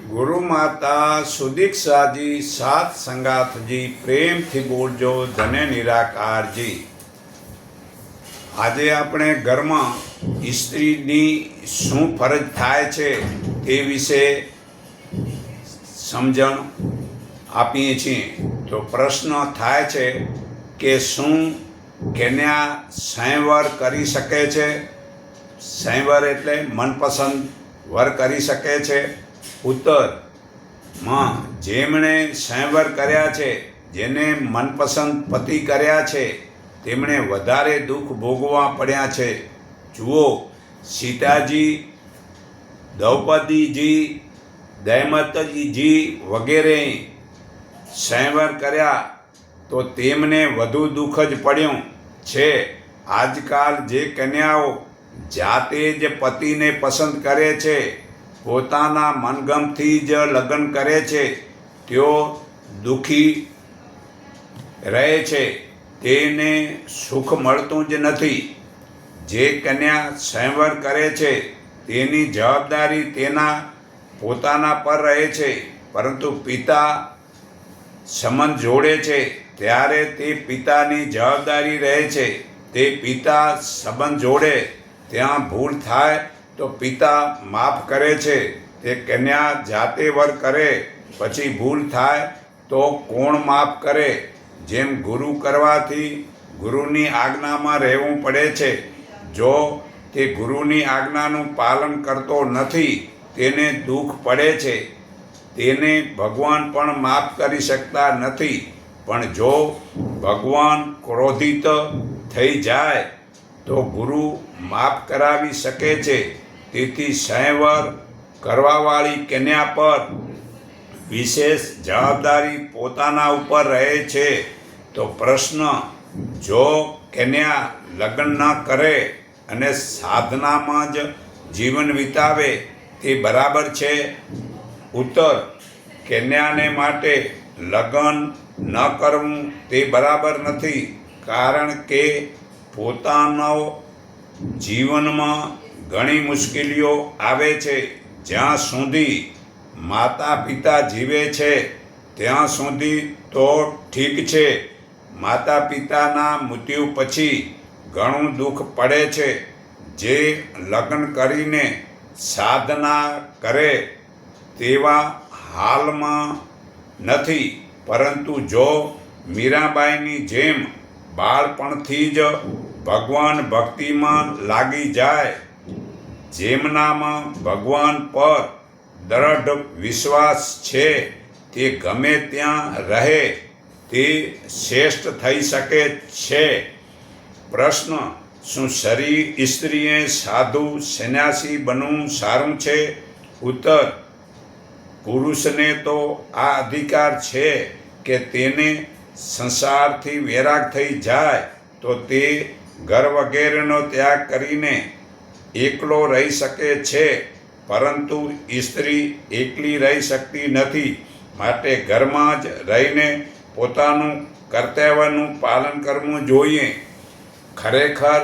ગુરુ માતા સુદીક્ષાજી સાત સંગાથજી પ્રેમથી બોલજો ધને નિરાકારજી। આજે આપણે ઘરમાં સ્ત્રીની શું ફરજ થાય છે તે વિશે સમજણ આપીએ છીએ। તો પ્રશ્ન થાય છે કે શું કન્યા સ્વયંવર કરી શકે છે? સ્વયંવર એટલે મનપસંદ વર કરી શકે છે? ઉત્તરમાં જેમણે સ્વયંવર કર્યા છે, જેને મનપસંદ પતિ કર્યા છે, તેમણે વધારે દુઃખ ભોગવવા પડ્યા છે। જુઓ, સીતાજી, દ્રૌપદીજી, દમયંતીજી વગેરે સ્વયંવર કર્યા તો તેમને વધુ દુઃખ જ પડ્યું છે। આજકાલ જે કન્યાઓ જાતે જ પતિને પસંદ કરે છે, પોતાના મનગમથી જ લગ્ન કરે છે, તેઓ દુઃખી રહે છે, તેને સુખ મળતું જ નથી। જે કન્યા સ્વયંવર કરે છે તેની જવાબદારી તેના પોતાના પર રહે છે, પરંતુ પિતા સંબંધ જોડે છે ત્યારે તે પિતાની જવાબદારી રહે છે। તે પિતા સંબંધ જોડે, ત્યાં ભૂલ થાય તો પિતા માફ કરે છે। તે કન્યા જાતે વર કરે પછી ભૂલ થાય તો કોણ માફ કરે? જેમ ગુરુ કરવાથી ગુરુની આજ્ઞામાં રહેવું પડે છે, જો તે ગુરુની આજ્ઞાનું પાલન કરતો નથી, તેને દુઃખ પડે છે। તેને ભગવાન પણ માફ કરી શકતા નથી। પણ જો ભગવાન ક્રોધિત થઈ જાય તો ગુરુ માફ કરાવી શકે છે। તેથી સ્વયંવર કરવાવાળી કન્યા પર વિશેષ જવાબદારી પોતાના ઉપર રહે છે। તો પ્રશ્ન, જો કન્યા લગ્ન ન કરે અને સાધનામાં જ જીવન વિતાવે તે બરાબર છે? ઉત્તર, કન્યાને માટે લગ્ન ન કરવું તે બરાબર નથી, કારણ કે પોતાનો જીવનમાં ઘણી મુશ્કેલીઓ આવે છે। જ્યાં સુધી માતા પિતા જીવે છે ત્યાં સુધી તો ઠીક છે। માતા પિતાના મૃત્યુ પછી ઘણું દુઃખ પડે છે। જે લગ્ન કરીને સાધના કરે તેવા હાલમાં નથી, પરંતુ જો મીરાબાઈની જેમ બાળપણથી જ ભગવાન ભક્તિમાં લાગી જાય, જેમનામાં ભગવાન પર દ્રઢ વિશ્વાસ છે, તે ગમે ત્યાં રહે તે શ્રેષ્ઠ થઈ શકે છે। પ્રશ્ન, શું સ્ત્રીએ સાધુ સંન્યાસી બનવું સારું છે? ઉત્તર, પુરુષને તો આ અધિકાર છે કે તેને સંસારથી વૈરાગ થઈ જાય તો તે ઘર વગેરેનો ત્યાગ કરીને એકલો રહી શકે છે, પરંતુ સ્ત્રી એકલી રહી શકતી નથી। માટે ઘરમાં જ રહીને પોતાનું કર્તવ્યનું પાલન કરવું જોઈએ। ખરેખર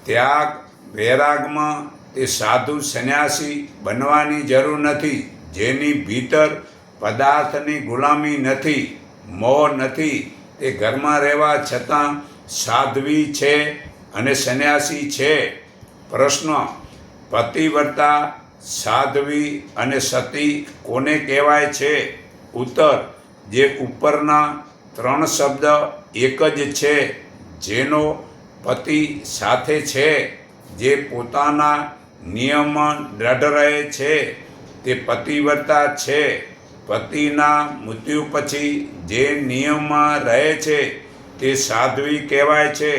ત્યાગ વૈરાગમાં તે સાધુ સંન્યાસી બનવાની જરૂર નથી, જેની ભીતર પદાર્થની ગુલામી નથી, મોહ નથી, તે ઘરમાં રહેવા છતાં સાધ્વી છે અને સંન્યાસી છે। પ્રશ્ન, પતિવ્રતા, સાધ્વી અને સતી કોને કહેવાય છે? ઉત્તર, જે ઉપરના ત્રણ શબ્દ એક જ છે, જેનો પતિ સાથે છે, જે પોતાના નિયમમાં દ્રઢ રહે છે, તે પતિવ્રતા છે। પતિના મૃત્યુ પછી જે નિયમમાં રહે છે તે સાધ્વી કહેવાય છે।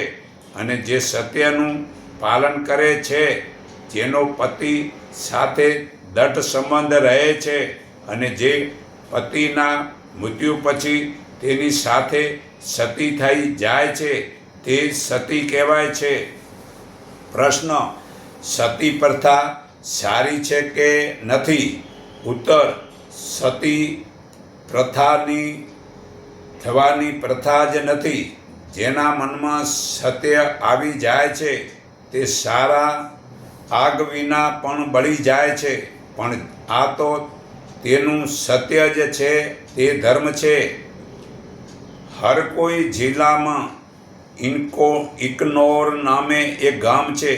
અને જે સત્યનું પાલન કરે છે, જેનો પતિ સાથે દ્રઢ સંબંધ રહે છે, અને જે પતિના મૃત્યુ પછી તેની સાથે સતી થઈ જાય છે, તે સતી કહેવાય છે। પ્રશ્ન, સતી પ્રથા સારી છે કે નથી? ઉત્તર, સતી પ્રથાની થવાની પ્રથા જ નથી। જેના મનમાં સત્ય આવી જાય છે તે સારા આગ વિના પણ બળી જાય છે। પણ આ તો તેનું સત્ય જ છે તે ધર્મ છે. હર કોઈ જિલ્લામાં ઇકનોર નામે એક ગામ છે.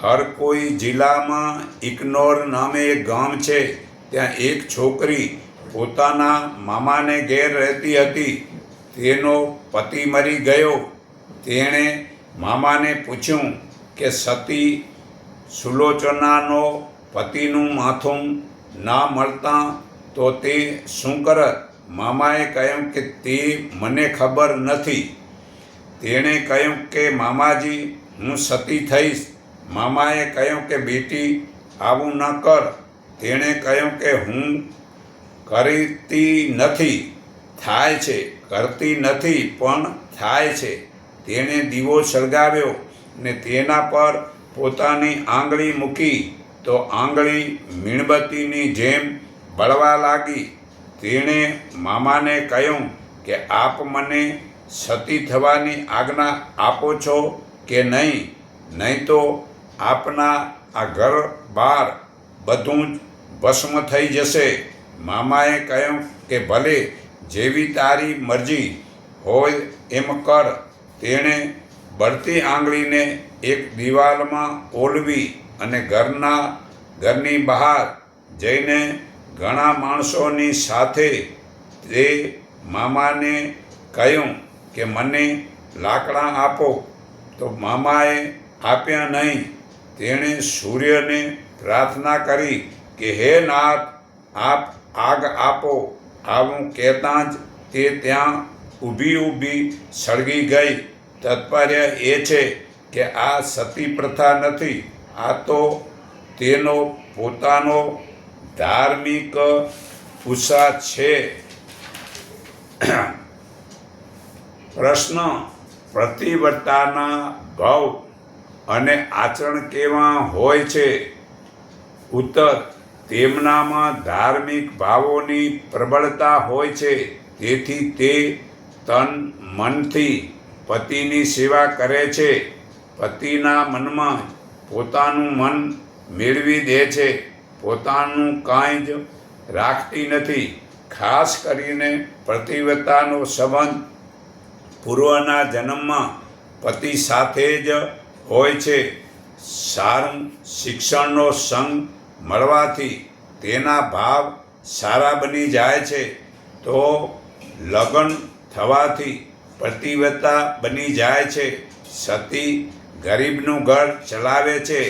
હર કોઈ જિલ્લામાં ઇકનોર નામે એક ગામ છે. ત્યાં એક છોકરી પોતાના મામાને ઘેર રહેતી હતી. તેનો પતિ મરી ગયો. તેણે મામાને પૂછ્યું કે સતી સુલોચનાનો પતિનું માથું ના મળતાં તો તે શું કરત? મામાએ કહ્યું કે તે મને ખબર નથી. તેણે કહ્યું કે મામાજી, હું સતી થઈશ. મામાએ કહ્યું કે બેટી, આવું ન કર. તેણે કહ્યું કે હું કરતી નથી. થાય છે. કરતી નથી પણ થાય છે. તેણે દીવો સળગાવ્યો ને તેના પર પોતાની આંગળી મૂકી તો આંગળી મીણબત્તીની જેમ બળવા લાગી. તેણે મામાને કહ્યું કે આપ મને સતી થવાની આજ્ઞા આપો છો કે નહીં? નહીં તો આપના આ ઘર બાર બધું જ ભસ્મ થઈ જશે. મામાએ કહ્યું કે ભલે, જેવી તારી મરજી હોય એમ કર. તેણે બળતી આંગળીને એક દિવાલમાં ઓલવી અને ઘરની બહાર જઈને ઘણા માણસોની સાથે તે મામાને કહ્યું કે મને લાકડાં આપો. તો મામાએ આપ્યા નહીં. તેણે સૂર્યને પ્રાર્થના કરી કે હે નાથ, આપ આગ આપો. આવું કહેતાં જ તે ત્યાં ઊભી સળગી ગઈ. તાત્પર્ય એ છે કે આ સતી પ્રથા નથી. આ તો તેનો પોતાનો ધાર્મિક ઉત્સાહ છે. પ્રશ્ન: પતિવ્રતાના ભાવ અને આચરણ કેવા હોય છે? ઉત્તર: તેમનામાં ધાર્મિક ભાવોની પ્રબળતા હોય છે. તેથી તે તન મનથી પતિની સેવા કરે છે. પતિના મનમાં પોતાનું મન મેળવી દે છે. પોતાનું કાંઈ જ રાખતી નથી. ખાસ કરીને પતિવ્રતાનો સંબંધ પૂર્વના જન્મમાં પતિ સાથે જ હોય છે. સારું શિક્ષણનો સંગ મળવાથી તેના ભાવ સારા બની જાય છે. તો લગ્ન થવાથી પતિવ્રતા બની જાય છે. સતી ગરીબનું ઘર ચલાવે છે.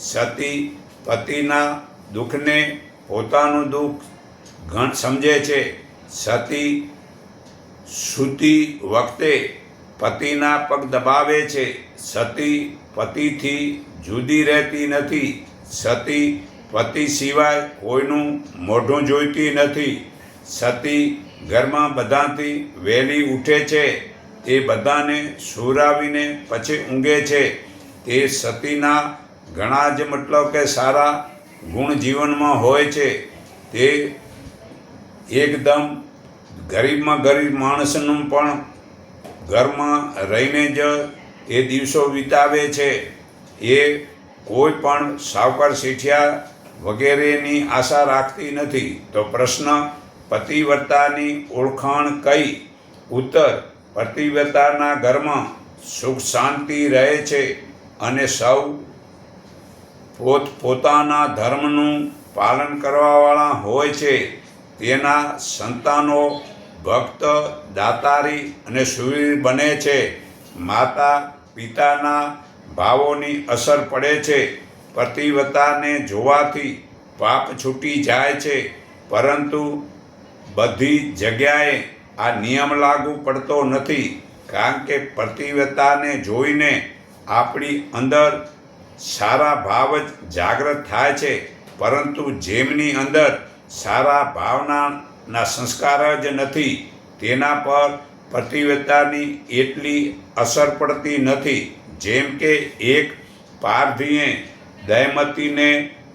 સતી પતિના દુઃખને પોતાનું દુઃખ સમજે છે. સતી સૂતી વખતે પતિના પગ દબાવે છે. સતી પતિથી જુદી રહેતી નથી. સતી પતિ સિવાય કોઈનું મોઢું જોઈતી નથી. સતી ઘરમાં બધાથી વહેલી ઉઠે છે. તે બધાને સુવડાવીને પછી ઊંઘે છે. તે સતીના ઘણા જ મતલબ કે સારા ગુણ જીવનમાં હોય છે. તે એકદમ ગરીબમાં ગરીબ માણસનું પણ ઘરમાં રહીને જ એ દિવસો વિતાવે છે. એ કોઈ પણ સાવકાર શેઠિયા વગેરેની આશા રાખતી નથી. તો પ્રશ્ન: પતિવ્રતાની ઓળખાણ કઈ? ઉત્તર: પતિવ્રતાના ઘરમાં સુખ શાંતિ રહે છે અને સૌ પોતાના ધર્મનું પાલન કરવાવાળા હોય છે. તેના સંતાનો ભક્ત, દાતારી અને શૂરવીર બને છે. માતા પિતાના ભાવોની અસર પડે છે. પતિવ્રતાને જોવાથી પાપ છૂટી જાય છે. પરંતુ બધી જગ્યાએ આ નિયમ લાગુ પડતો નથી. કારણ કે પતિવ્રતાને જોઈને આપણી અંદર સારા ભાવ જ જાગૃત થાય છે. પરંતુ જેમની અંદર સારા ભાવનાના સંસ્કાર જ નથી, તેના પર પતિવ્રતાની એટલી અસર પડતી નથી. જેમ કે એક પારધીએ દમયંતીને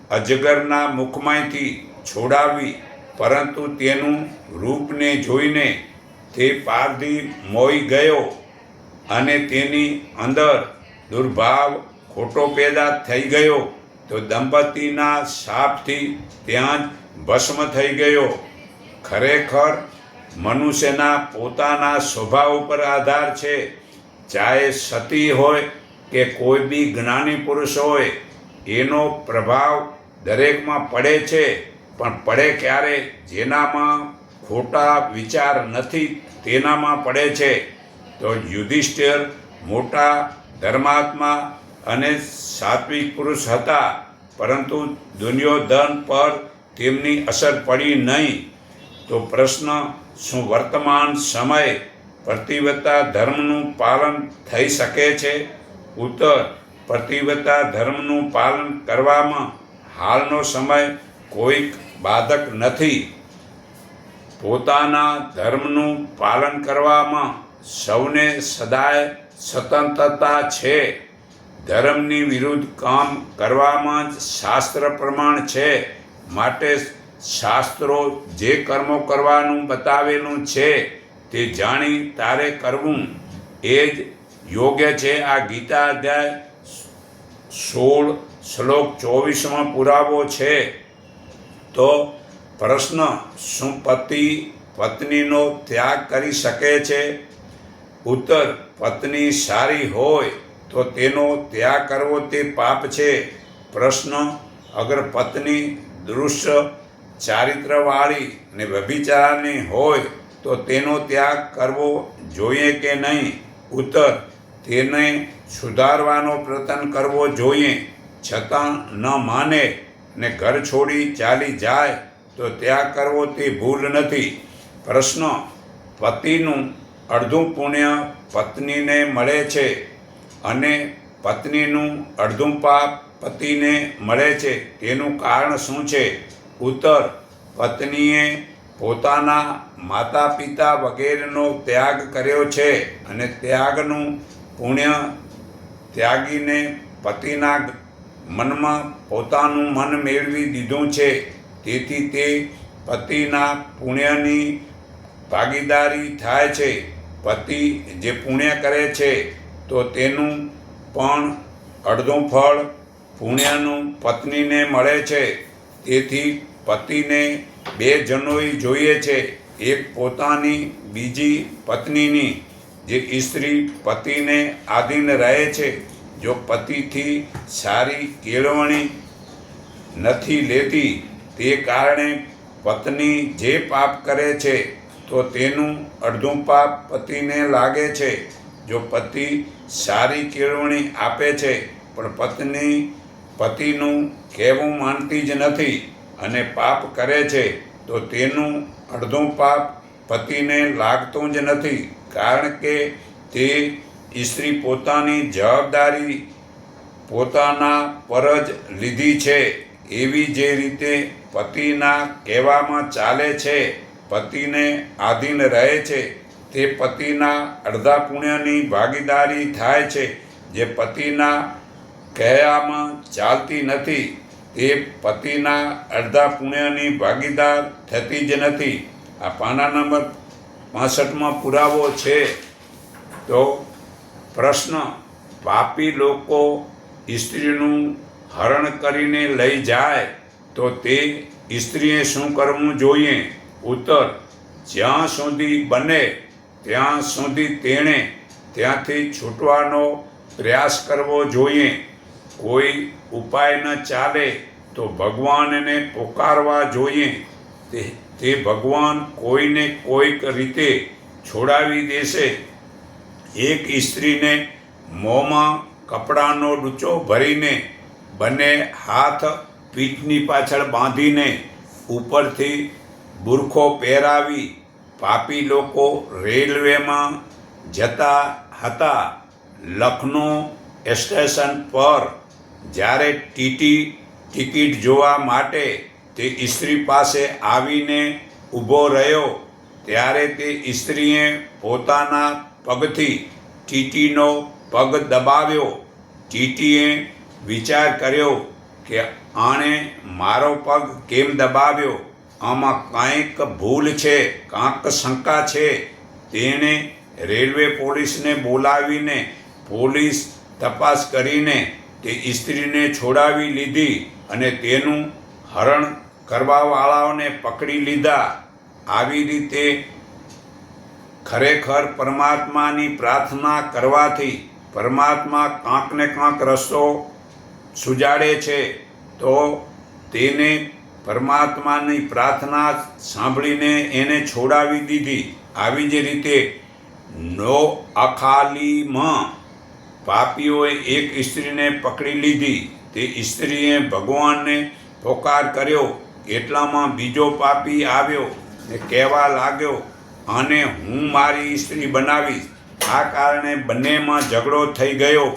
અજગરના મુખમાંથી છોડાવી, પરંતુ તેનું રૂપને જોઈને તે પારધી મોહી ગયો અને તેની અંદર દુર્ભાવ ખોટો પેદા થઈ ગયો. તો દંપતીના શાપથી ત્યાં જ ભસ્મ થઈ ગયો. ખરેખર મનુષ્યના પોતાના સ્વભાવ ઉપર આધાર છે. ચાહે સતી હોય કે કોઈ બી જ્ઞાની પુરુષ હોય, એનો પ્રભાવ દરેકમાં પડે છે. પણ પડે ક્યારે? જેનામાં ખોટા વિચાર નથી તેનામાં પડે છે. તો યુધિષ્ઠિર મોટા ધર્માત્મા અને સાત્વિક પુરુષ હતા, પરંતુ દુર્યોધન પર તેમની અસર પડી નહીં. તો પ્રશ્ન, શું વર્તમાન સમય પ્રતિવત્તા ધર્મનું પાલન થઈ શકે છે? ઉત્તર, પ્રતિવત્તા ધર્મનું પાલન કરવામાં હાલનો સમય કોઈક બાધક નથી. પોતાના ધર્મનું પાલન કરવામાં સૌને સદાય સ્વતંત્રતા છે. ધર્મની વિરુદ્ધ કામ કરવામાં જ શાસ્ત્ર પ્રમાણ છે. માટે શાસ્ત્રો જે કર્મો કરવાનું બતાવેલું છે તે જાણી તારે કરવું એ જ યોગ્ય છે. આ ગીતા અધ્યાય 16 શ્લોક 24માં પુરાવો છે. તો પ્રશ્ન, શું પતિ પત્નીનો ત્યાગ કરી શકે છે? ઉત્તર, પત્ની સારી હોય તો તેનો ત્યાગ કરવો તે પાપ છે. પ્રશ્ન, અગર પત્ની દુષ્ટ ચારિત્રવાળી અને વ્યભિચારની હોય તો તેનો ત્યાગ કરવો જોઈએ કે નહીં? ઉત્તર, તેને સુધારવાનો પ્રયત્ન કરવો જોઈએ. છતાં ન માને ને ઘર છોડી ચાલી જાય તો ત્યાગ કરવો તે ભૂલ નથી. પ્રશ્ન, પતિનું અડધું પુણ્ય પત્નીને મળે છે અને પત્નીનું અડધું પાપ પતિને મળે છે. તેનું કારણ શું છે? ઉત્તર, પત્નીએ પોતાના માતા પિતા વગેરેનો ત્યાગ કર્યો છે અને ત્યાગનું પુણ્ય ત્યાગીને પતિના મનમાં પોતાનું મન મેળવી દીધું છે. તેથી તે પતિના પુણ્યની ભાગીદારી થાય છે. પતિ જે પુણ્ય કરે છે તો તેનું પણ અડધું ફળ પુણ્યનું પત્નીને મળે છે. તેથી પતિને બે જનોઈ જોઈએ છે, એક પોતાની, બીજી પત્નીની. જે સ્ત્રી પતિને આધીન રહે છે, જો પતિથી સારી કેળવણી નથી લેતી, તે કારણે પત્ની જે પાપ કરે છે તો તેનું અડધું પાપ પતિને લાગે છે. જો પતિ સારી કેળવણી આપે છે પણ પત્ની પતિનું કહેવું માનતી જ નથી અને પાપ કરે છે, તો તેનું અડધું પાપ પતિને લાગતું જ નથી. કારણ કે તે સ્ત્રી પોતાની જવાબદારી પોતાના પર જ લીધી છે. એવી જે રીતે પતિના કહેવામાં ચાલે છે, પતિને આધીન રહે છે, તે પતિના અડધા પુણ્યની ભાગીદારી થાય છે. જે પતિના કહેવામાં ચાલતી નથી તે પતિના અડધા પુણ્યની ભાગીદાર થતી જ નથી. આ પાના નંબર 65માં પુરાવો છે. તો પ્રશ્ન, પાપી લોકો સ્ત્રીનું હરણ કરીને લઈ જાય તો તે સ્ત્રીએ શું કરવું જોઈએ? ઉત્તર, જ્યાં સુધી બને ત્યાં સુધી તેણે ત્યાંથી છૂટવાનો પ્રયાસ કરવો જોઈએ. કોઈ ઉપાય ન ચાલે તો ભગવાનને પોકારવા જોઈએ. તે ભગવાન કોઈને કોઈક રીતે છોડાવી દેશે. એક સ્ત્રીને મોંમાં કપડાનો ડૂચો ભરીને બંને હાથ પીઠની પાછળ બાંધીને ઉપરથી બુરખો પહેરાવી પાપી લોકો રેલવેમાં જતા હતા. લખનઉ સ્ટેશન પર જ્યારે ટીટી ટિકિટ જોવા માટે તે સ્ત્રી પાસે આવીને ઊભો રહ્યો, ત્યારે તે સ્ત્રીએ પોતાના પગથી ટીટીનો પગ દબાવ્યો. ટીટીએ વિચાર કર્યો કે આણે મારો પગ કેમ દબાવ્યો? આમાં કાંઈક ભૂલ છે, કાંઈક શંકા છે. તેણે રેલવે પોલીસને બોલાવીને પોલીસ તપાસ કરીને તે સ્ત્રીને છોડાવી લીધી અને તેનું હરણ કરવાવાળાઓને પકડી લીધા. આવી રીતે ખરેખર પરમાત્માની પ્રાર્થના કરવાથી પરમાત્મા કાંક ને કાંક રસ્તો સુજાડે છે. તો તેને પરમાત્માની પ્રાર્થના સાંભળીને એને છોડાવી દીધી. આવી જ રીતે નોઅખાલીમાં પાપીઓએ એક સ્ત્રીને પકડી લીધી. તે સ્ત્રીએ ભગવાનને પોકાર કર્યો. એટલામાં બીજો પાપી આવ્યો ને કહેવા લાગ્યો, આને હું મારી સ્ત્રી બનાવીશ. આ કારણે બંનેમાં ઝઘડો થઈ ગયો.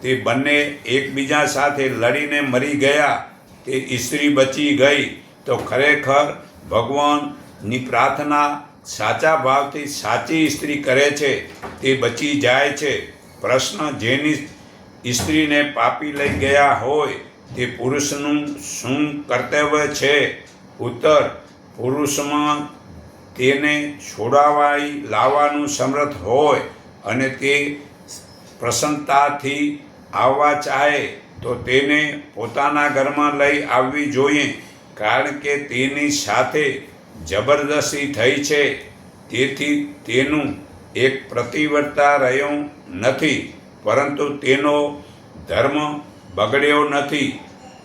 તે બંને એકબીજા સાથે લડીને મરી ગયા. તે સ્ત્રી બચી ગઈ. તો ખરેખર ભગવાનની પ્રાર્થના સાચા ભાવથી સાચી સ્ત્રી કરે છે તે બચી જાય છે. પ્રશ્ન, જેની સ્ત્રીને પાપી લઈ ગયા હોય તે પુરુષનું શું કર્તવ્ય છે? ઉત્તર, પુરુષમાં તેને છોડાવી લાવવાનું સમર્થ હોય અને તે પ્રસન્નતાથી આવવા ચાહે તો તેને પોતાના ઘરમાં લઈ આવવી જોઈએ. કારણ કે તેની સાથે જબરદસ્તી થઈ છે. તેથી તેનું એક પ્રતિવર્તા રહ્યો નથી, પરંતુ તેનો ધર્મ બગડ્યો નથી.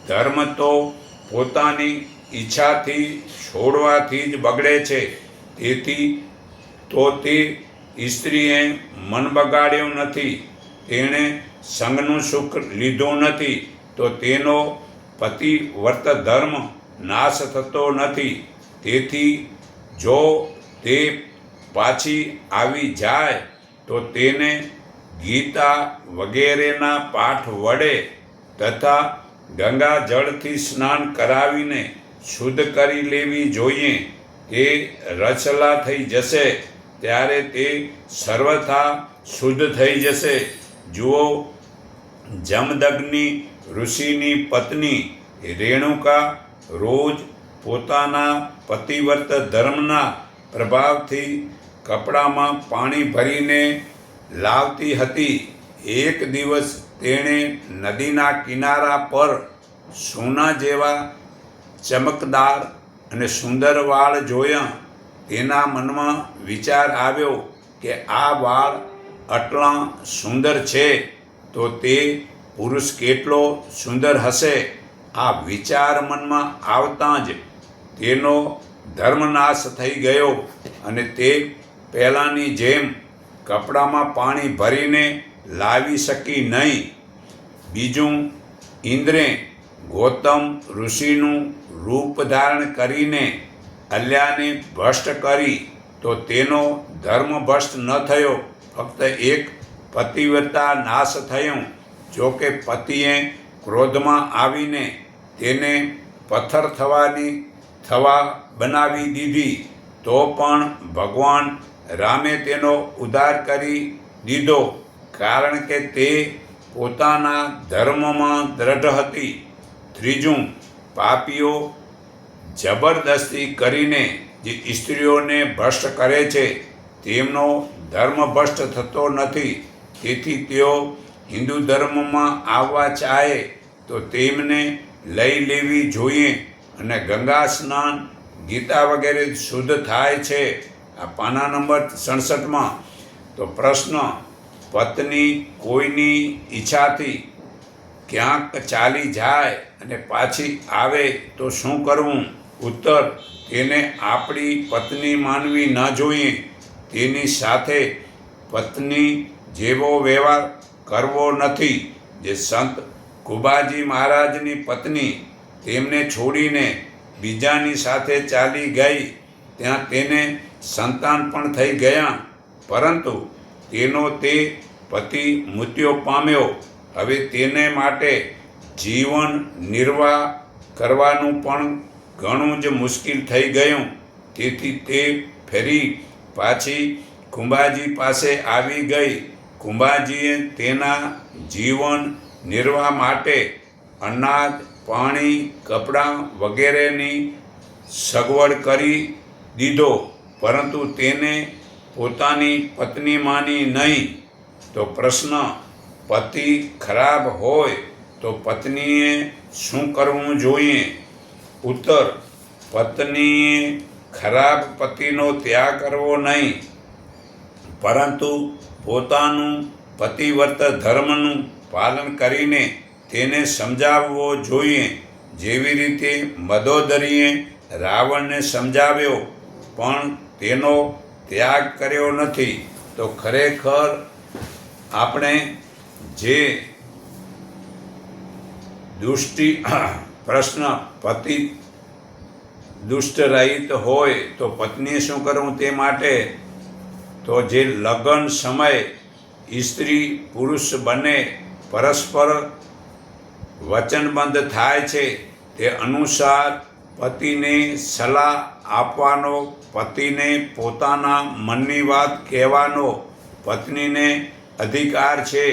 ધર્મ તો પોતાની ઈચ્છાથી છોડવાથી જ બગડે છે. તેથી તો તે સ્ત્રીએ મન બગાડ્યું નથી, તેણે સંગનું સુખ લીધું નથી, તો તેનો પતિવ્રત ધર્મ નાશ થતો નથી. તેથી જો તે પાછી આવી જાય તો તેને ગીતા વગેરેના પાઠ વડે તથા ગંગા જળથી સ્નાન કરાવીને શુદ્ધ કરી લેવી જોઈએ. તે રચલા થઈ જશે ત્યારે તે સર્વથા શુદ્ધ થઈ જશે. જુઓ, જમદગ્નિ ઋષિની પત્ની રેણુકા રોજ પોતાના પતિવ્રત ધર્મના પ્રભાવથી કપડામાં પાણી ભરીને લાવતી હતી. એક દિવસ તેણે નદીના કિનારા પર સોના જેવા ચમકદાર અને સુંદર વાળ જોયા. તેના મનમાં વિચાર આવ્યો કે આ વાળ આટલા સુંદર છે તો તે પુરુષ કેટલો સુંદર હશે. આ વિચાર મનમાં આવતાં જ તેનો ધર્મનાશ થઈ ગયો અને તે પહેલાંની જેમ કપડામાં પાણી ભરીને લાવી શકી નહીં. બીજું, ઇન્દ્રે ગૌતમ ઋષિનું રૂપ ધારણ કરીને અલ્યાને ભ્રષ્ટ કરી તો તેનો ધર્મ ભ્રષ્ટ ન થયો, ફક્ત એક પતિવ્રતા નાશ થયો. જો કે પતિએ ક્રોધમાં આવીને તેને પથ્થર થવા બનાવી દીધી, તો પણ ભગવાન રામે તેનો ઉદ્ધાર કરી દીધો, કારણ કે તે પોતાના ધર્મમાં દ્રઢ હતી. ત્રીજું, પાપીઓ જબરદસ્તી કરીને જે સ્ત્રીઓને ભ્રષ્ટ કરે છે તેમનો ધર્મ ભ્રષ્ટ થતો નથી. તેથી તેઓ હિન્દુ ધર્મમાં આવવા ચાહે તો તેમને લઈ લેવી જોઈએ અને ગંગા સ્નાન, ગીતા વગેરે શુદ્ધ થાય છે. આ પાના નંબર 67. તો પ્રશ્ન, પત્ની કોઈની ઈચ્છાથી ક્યાંક ચાલી જાય અને પાછી આવે તો શું કરવું? ઉત્તર, તેને આપણી પત્ની માનવી ન જોઈએ. તેની સાથે પત્ની જેવો વ્યવહાર કરવો નથી. જે સંત કુબાજી મહારાજની પત્ની તેમને છોડીને બીજાની સાથે ચાલી ગઈ, ત્યાં તેને સંતાન પણ થઈ ગયા, પરંતુ તેનો તે પતિ મૃત્યુ પામ્યો. હવે તેને માટે જીવન નિર્વાહ કરવાનું પણ ઘણું જ મુશ્કેલ થઈ ગયું. તેથી તે ફરી પાછી કુંભાજી પાસે આવી ગઈ. કુંભાજીએ તેના જીવન નિર્વાહ માટે અનાજ, પાણી, કપડાં વગેરેની સગવડ કરી દીધો, પરંતુ તેને પોતાની પત્ની માની નહીં. તો પ્રશ્ન, પતિ ખરાબ હોય તો પત્નીએ શું કરવું જોઈએ? ઉત્તર, પત્નીએ ખરાબ પતિનો ત્યાગ કરવો નહીં, પરંતુ પોતાનું પતિવ્રત ધર્મનું પાલન કરીને તેને સમજાવવો જોઈએ, જેવી રીતે મદોદરીએ રાવણને સમજાવ્યો પણ તેનો ત્યાગ કર્યો નથી. તો ખરેખર આપણે જે પ્રશ્ન પતિ દુષ્ટ રહિત હોય તો પત્નીએ શું કરવું તે માટે, તો જે લગ્ન સમયે સ્ત્રી પુરુષ બંને પરસ્પર વચનબદ્ધ થાય છે તે અનુસાર પતિને સલાહ આપવાનો, પતિને પોતાના મનની વાત કહેવાનો પત્નીને અધિકાર છે.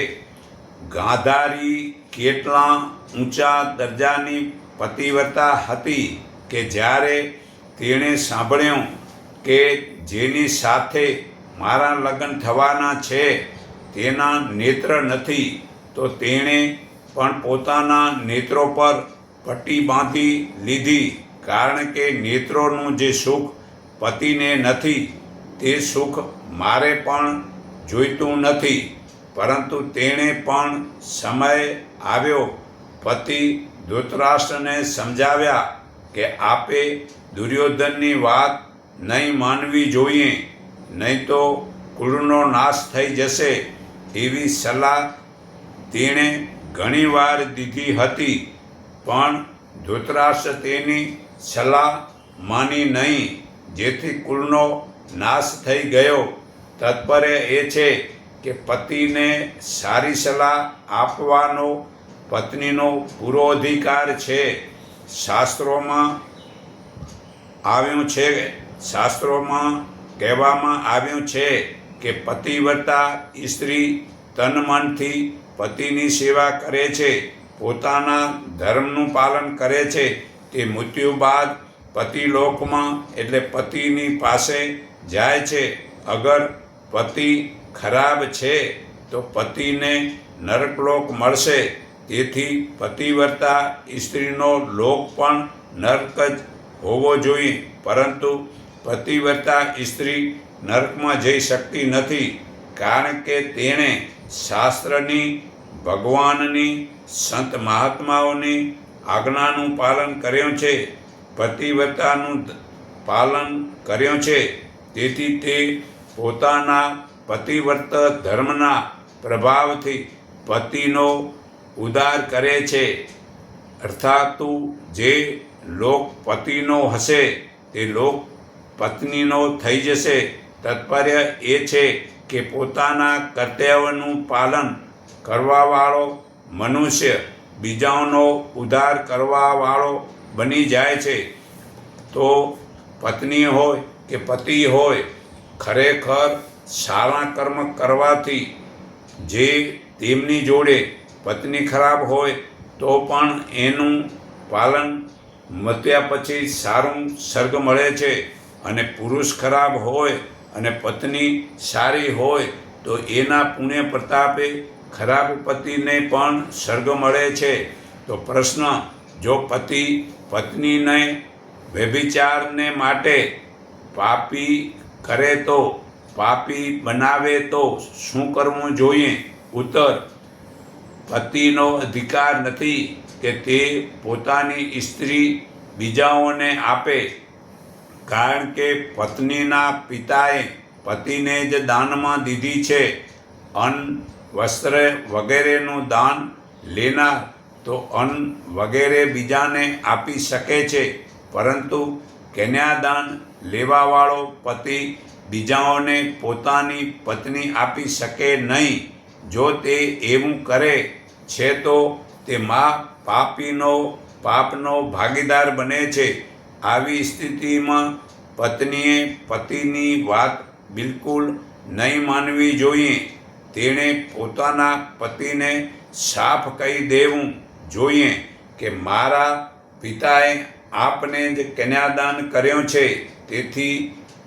ગાંધારી કેટલા ઊંચા દરજાની પતિવ્રતા હતી કે જ્યારે તેણે સાંભળ્યું કે જેની સાથે મારા લગ્ન થવાના છે તેના નેત્ર નથી, તો તેણે પણ પોતાના નેત્રો પર પટ્ટી બાંધી લીધી, કારણ કે નેત્રોનું જે સુખ પતિને નથી તે સુખ મારે પણ જોઈતું નથી. પરંતુ તેણે પણ સમય આવ્યો પતિ ધૃતરાષ્ટ્રને સમજાવ્યા કે આપે દુર્યોધનની વાત નહીં માનવી જોઈએ, નહીં તો કુળનો નાશ થઈ જશે. એવી સલાહ તેણે ઘણીવાર દીધી હતી, પણ ધૃતરાષ્ટ્ર તેની સલાહ માની નહીં, જેથી કુળનો નાશ થઈ ગયો. તાત્પર્ય એ છે કે પતિને સારી સલાહ આપવાનો પત્નીનો પૂરો અધિકાર છે. શાસ્ત્રોમાં કહેવામાં આવ્યું છે કે પતિવ્રતા સ્ત્રી તન મનથી પતિની સેવા કરે છે, પોતાના ધર્મનું પાલન કરે છે. તે મૃત્યુ બાદ પતિલોકમાં એટલે પતિની પાસે જાય છે. અગર પતિ ખરાબ છે તો પતિને નરકલોક મળશે. તેથી પતિવ્રતા સ્ત્રીનો લોક પણ નરક જ હોવો જોઈએ, પરંતુ પતિવ્રતા સ્ત્રી નરકમાં જઈ શકતી નથી, કારણ કે તેણે શાસ્ત્રની, ભગવાનની, સંત મહાત્માઓની આજ્ઞાનું પાલન કર્યું છે, પતિવ્રતાનું પાલન કર્યું છે. તેથી તે પોતાના પતિવ્રત ધર્મના પ્રભાવથી પતિનો ઉદ્ધાર કરે છે. અર્થાત જે લોક પતિનો હશે તે લોક પત્નીનો થઈ જશે. તાત્પર્ય એ છે કે પોતાના કર્તવ્યનું પાલન કરવાવાળો મનુષ્ય બીજાઓનો ઉદ્ધાર કરવાવાળો બની જાય છે. તો પત્ની હોય કે પતિ હોય, ખરેખર સારા કર્મ કરવાથી જે તેમની જોડે પત્ની ખરાબ હોય તો પણ એનું પાલન મત્યા પછી સારું સ્વર્ગ મળે છે, અને પુરુષ ખરાબ હોય અને પત્ની સારી હોય તો એના પુણ્ય પ્રતાપે ખરાબ પતિને પણ સ્વર્ગ મળે છે. તો પ્રશ્ન, જો પતિ પત્નીને વ્યભિચારને માટે પાપી કરે તો, પાપી બનાવે તો શું કરવું જોઈએ? ઉત્તર, પતિનો અધિકાર નથી કે તે પોતાની સ્ત્રી બીજાઓને આપે, કારણ કે પત્નીના પિતાએ પતિને જ દાનમાં દીધી છે. અન્ન, વસ્ત્ર વગેરેનું દાન લેનાર તો અન્ન વગેરે બીજાને આપી શકે છે, પરંતુ કન્યાદાન લેવાવાળો પતિ બીજાઓને પોતાની પત્ની આપી શકે નહીં. જો તે એવું કરે છે તો તે પાપનો ભાગીદાર બને છે. આવી સ્થિતિમાં પત્નીએ પતિની વાત બિલકુલ નહીં માનવી જોઈએ. તેણે પોતાના પતિને સાફ કહી દેવું જોઈએ કે મારા પિતાએ આપને જ કન્યાદાન કર્યો છે, તેથી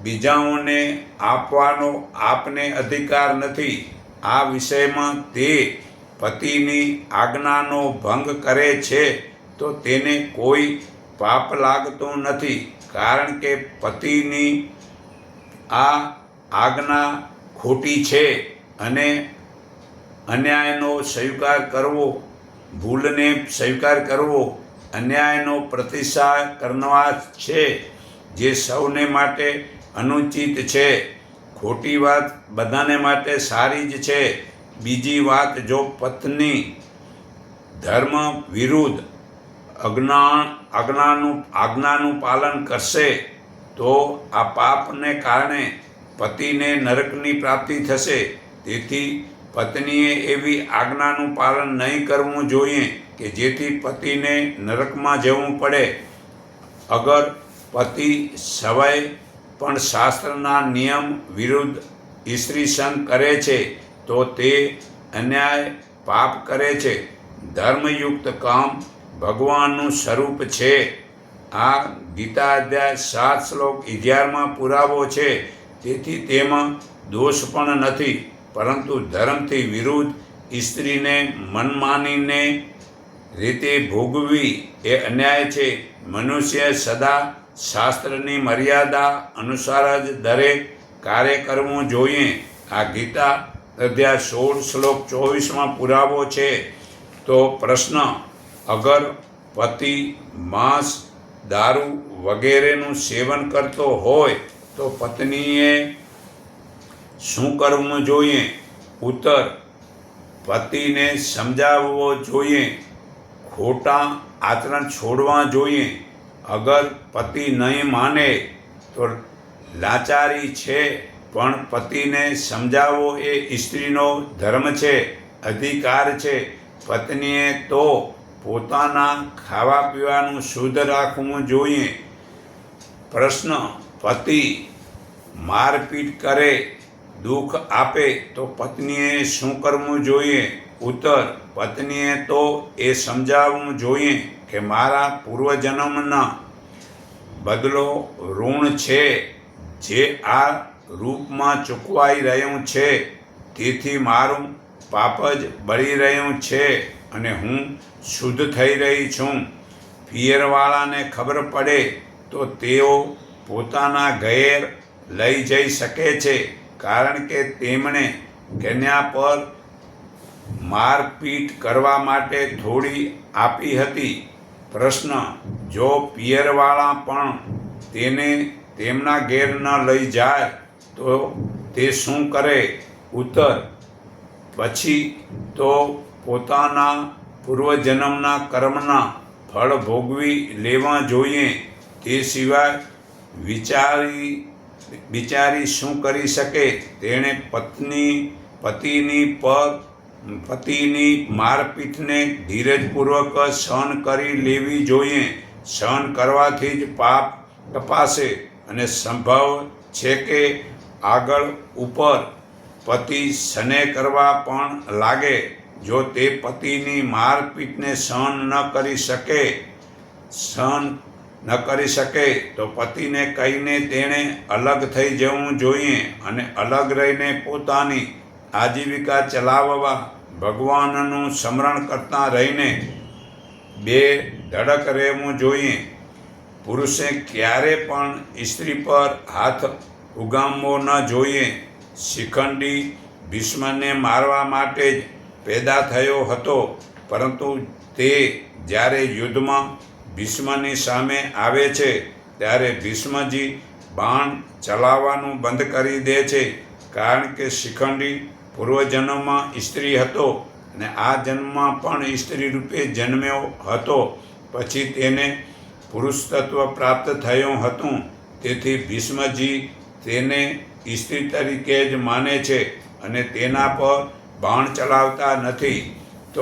બીજાઓને આપવાનો આપને અધિકાર નથી. આ વિષયમાં તે પતિની આજ્ઞાનો ભંગ કરે છે તો તેને કોઈ પાપ લાગતું નથી, કારણ કે પતિની આ આજ્ઞા ખોટી છે અને અન્યાયનો સ્વીકાર કરવો, ભૂલને સ્વીકાર કરવો, અન્યાયનો પ્રતિસાદ કરનાર છે, જે સૌને માટે અનુચિત છે. ખોટી વાત બધાને માટે સારી જ છે. બીજી વાત, જો પત્ની ધર્મ વિરુદ્ધ આજ્ઞાનું પાલન કરશે તો આ પાપને કારણે પતિને નરકની પ્રાપ્તિ થશે. તેથી પત્નીએ એવી આજ્ઞાનું પાલન નહીં કરવું જોઈએ કે જેથી પતિને નરકમાં જવું પડે. અગર પતિ સવાય પણ શાસ્ત્રના નિયમ વિરુદ્ધ સ્ત્રી સંગ કરે છે તો તે અન્યાય પાપ કરે છે. ધર્મયુક્ત કામ ભગવાનનું સ્વરૂપ છે. આ ગીતા અધ્યાય 7 શ્લોક 11માં પુરાવો છે. તેથી તેમાં દોષ પણ નથી, પરંતુ ધર્મથી વિરુદ્ધ સ્ત્રીને મનમાનીને રીતે ભોગવવી એ અન્યાય છે. મનુષ્ય સદા શાસ્ત્રની મર્યાદા અનુસાર જ દરેક કાર્ય કરવું જોઈએ. આ ગીતા અધ્યાય 16 શ્લોક 24માં પુરાવો છે. તો પ્રશ્ન, અગર પતિ માંસ, દારૂ વગેરેનું સેવન કરતો હોય તો પત્નીએ શું કરવું જોઈએ? ઉત્તર, પતિને સમજાવવો જોઈએ, ખોટા આચરણ છોડવા જોઈએ. અગર પતિ નહીં માને તો લાચારી છે, પણ પતિને સમજાવવો એ સ્ત્રીનો ધર્મ છે, અધિકાર છે. પત્નીએ તો પોતાના ખાવા પીવાનું શુદ્ધ રાખવું જોઈએ. પ્રશ્ન, પતિ મારપીટ કરે, દુઃખ આપે તો પત્નીએ શું કરવું જોઈએ? ઉત્તર, પત્નીએ તો એ સમજાવવું જોઈએ કે મારા પૂર્વજન્મના બદલો ઋણ છે, જે આ રૂપમાં ચૂકવાઈ રહ્યું છે. તેથી મારું પાપ જ બળી રહ્યું છે અને હું શુદ્ધ થઈ રહી છું. પિયરવાળાને ખબર પડે તો તેઓ પોતાના ઘેર લઈ જઈ શકે છે, કારણ કે તેમણે કન્યા પર મારપીટ કરવા માટે થોડી આપી હતી. પ્રશ્ન, જો પિયરવાળા પણ તેને તેમના ઘેર ન લઈ જાય તો તે શું કરે? ઉત્તર, પછી તો પોતાના પૂર્વજન્મના કર્મના ફળ ભોગવી લેવા જોઈએ. તે સિવાય બિચારી શું કરી શકે? તેણે પતિની મારપીટને ધીરજપૂર્વક સહન કરી લેવી જોઈએ. સહન કરવાથી જ પાપ તપાસે અને સંભવ છે કે આગળ ઉપર પતિ સને કરવા પણ લાગે. જો તે પતિની મારપીટને સહન ન કરી શકે તો પતિને કહીને તેણે અલગ થઈ જવું જોઈએ અને અલગ રહીને પોતાની આજીવિકા ચલાવવા ભગવાનનું સ્મરણ કરતા રહીને બેધડક રહેવું જોઈએ. પુરુષે ક્યારે પણ સ્ત્રી પર હાથ ઉગામવો ન જોઈએ. શિખંડી ભીષ્મને મારવા માટે જ પેદા થયો હતો, પરંતુ તે જ્યારે યુદ્ધમાં ભીષ્મની સામે આવે છે ત્યારે ભીષ્મજી બાણ ચલાવવાનું બંધ કરી દે છે, કારણ કે શિખંડી પૂર્વજન્મમાં સ્ત્રી હતો અને આ જન્મમાં પણ સ્ત્રી રૂપે જન્મ્યો હતો. પછી તેને પુરુષ તત્વ પ્રાપ્ત થયું હતું. તેથી ભીષ્મજી તેને સ્ત્રી તરીકે જ માને છે અને તેના પર બાણ ચલાવતા નથી. તો